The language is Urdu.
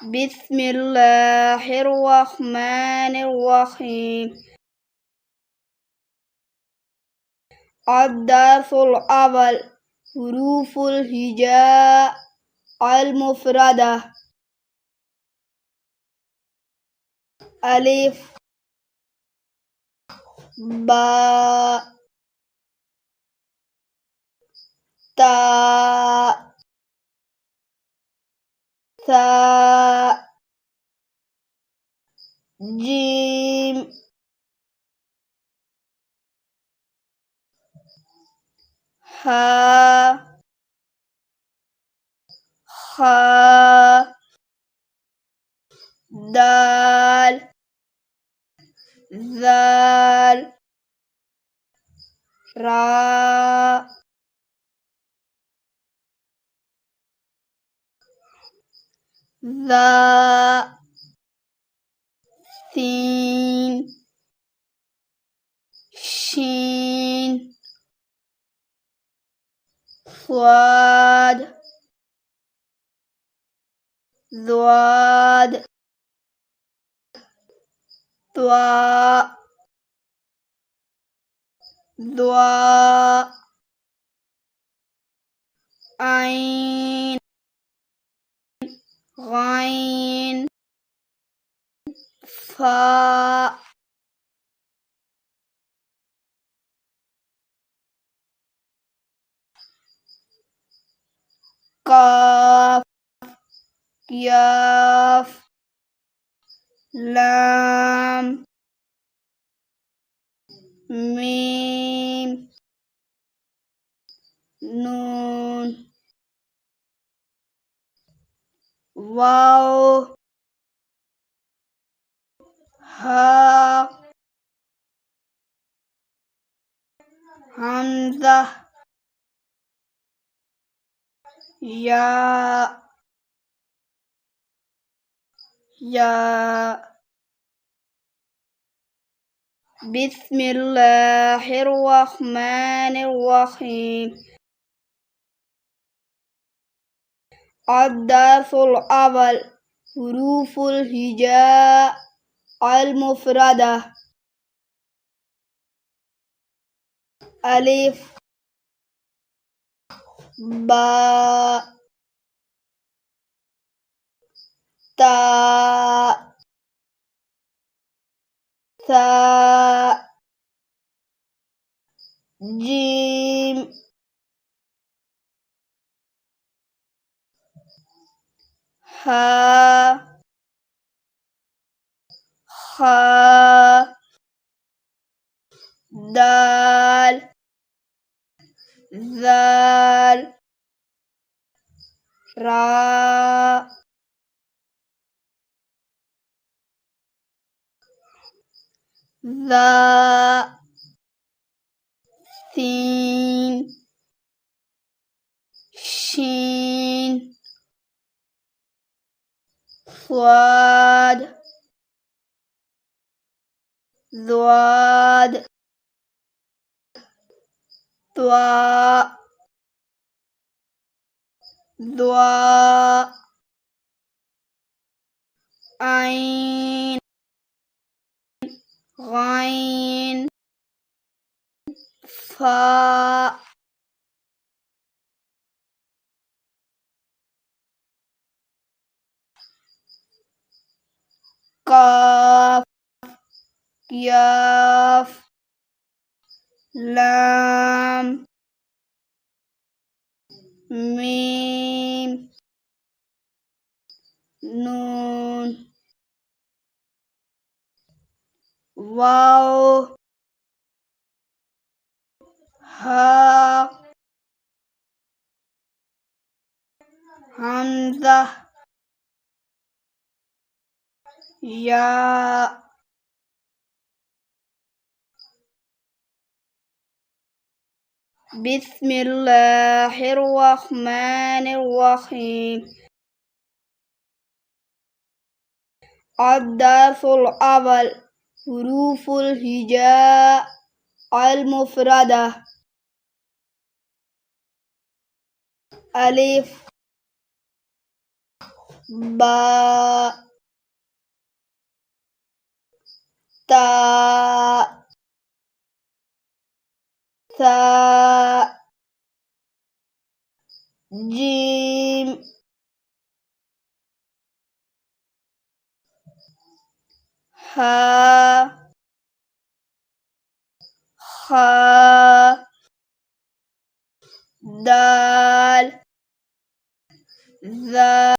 بسم الله الرحمن الرحيم. الدرس الأول حروف الهجاء المفردة. ألف با تا ثا جيم ها خا دال ذال را ذا سين شين صاد ضاد طاء ضاء عين غين فاء قاف كاف لام ميم نون واو ها همزة يا بسم الله الرحمن الرحيم. الدرس الأول حروف الهجاء المفردة. ألف با تا ثا جيم ها خا دال ذال را ذا سين شين صاد ضاد طاء ضاء عين غين فاء قاف كاف لام ميم نون واو ها همزة يا بسم الله الرحمن الرحيم. الدرس الأول حروف الهجاء المفردة. ألف با تا ثا جیم ہا خا دال ذال